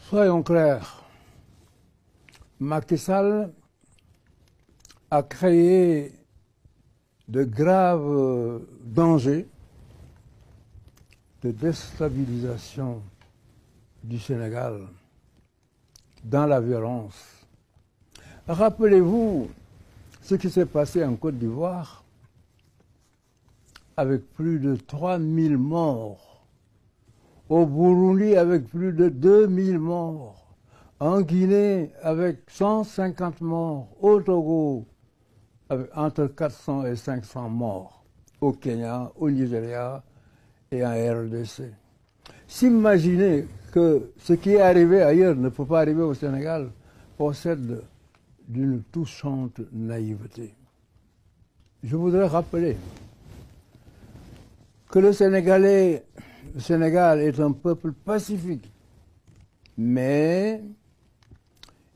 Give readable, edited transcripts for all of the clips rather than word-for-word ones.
Soyons clairs, Macky Sall a créé de graves dangers de déstabilisation du Sénégal dans la violence. Rappelez-vous ce qui s'est passé en Côte d'Ivoire avec plus de 3000 morts, au Burundi avec plus de 2000 morts, en Guinée avec 150 morts, au Togo avec entre 400 et 500 morts, au Kenya, au Nigeria et en RDC. S'imaginer que ce qui est arrivé ailleurs ne peut pas arriver au Sénégal possède d'une touchante naïveté. Je voudrais rappeler que le Sénégal est un peuple pacifique, mais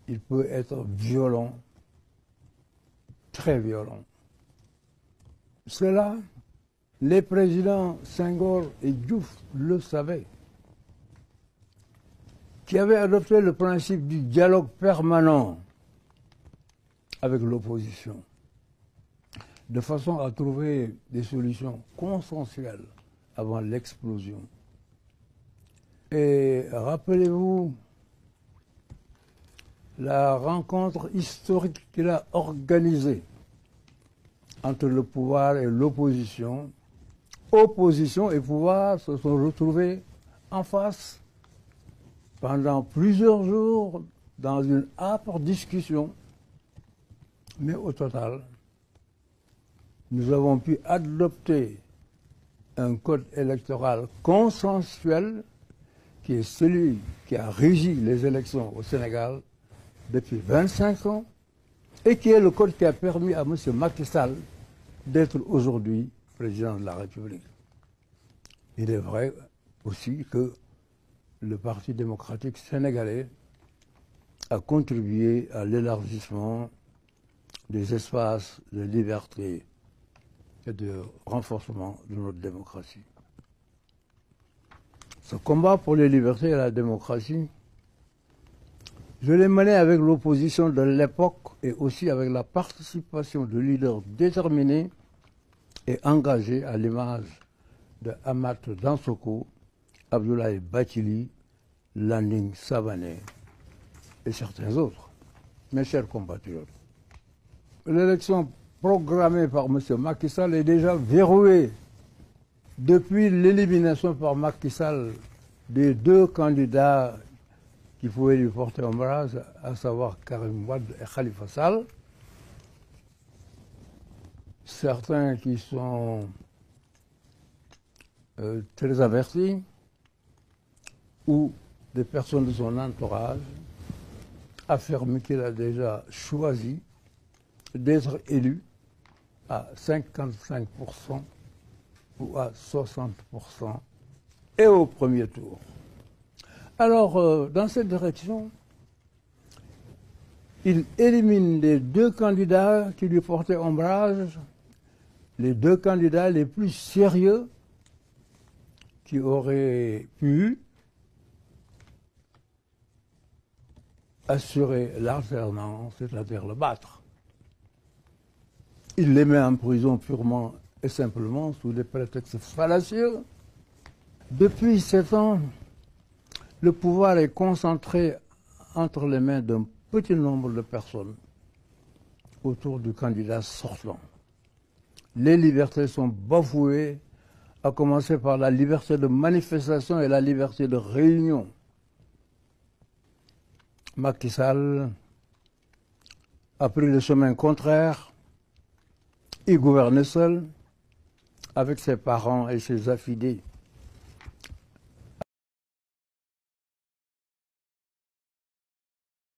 il peut être violent, très violent. Cela, les présidents Senghor et Diouf le savaient, qui avaient adopté le principe du dialogue permanent avec l'opposition, de façon à trouver des solutions consensuelles avant l'explosion. Et rappelez-vous la rencontre historique qu'il a organisée entre le pouvoir et l'opposition. Opposition et pouvoir se sont retrouvés en face pendant plusieurs jours dans une âpre discussion. Mais au total, nous avons pu adopter un code électoral consensuel qui est celui qui a régi les élections au Sénégal depuis 25 ans et qui est le code qui a permis à M. Macky Sall d'être aujourd'hui président de la République. Il est vrai aussi que le Parti démocratique sénégalais a contribué à l'élargissement des espaces de liberté et de renforcement de notre démocratie. Ce combat pour les libertés et la démocratie, je l'ai mené avec l'opposition de l'époque et aussi avec la participation de leaders déterminés et engagés à l'image de Amath Dansokho, Abdoulaye Bathily, Landing Savané et certains autres. Mes chers compatriotes, l'élection programmée par M. Macky Sall est déjà verrouillée depuis l'élimination par Macky Sall des deux candidats qui pouvaient lui porter ombrage, à savoir Karim Wade et Khalifa Sall. Certains qui sont très avertis ou des personnes de son entourage affirment qu'il a déjà choisi d'être élu à 55% ou à 60% et au premier tour. Alors, dans cette direction, il élimine les deux candidats qui lui portaient ombrage, les deux candidats les plus sérieux qui auraient pu assurer l'alternance, c'est-à-dire le battre. Il les met en prison purement et simplement sous des prétextes fallacieux. Depuis 7 ans, le pouvoir est concentré entre les mains d'un petit nombre de personnes autour du candidat sortant. Les libertés sont bafouées, à commencer par la liberté de manifestation et la liberté de réunion. Macky Sall a pris le chemin contraire. Il gouvernait seul, avec ses parents et ses affidés.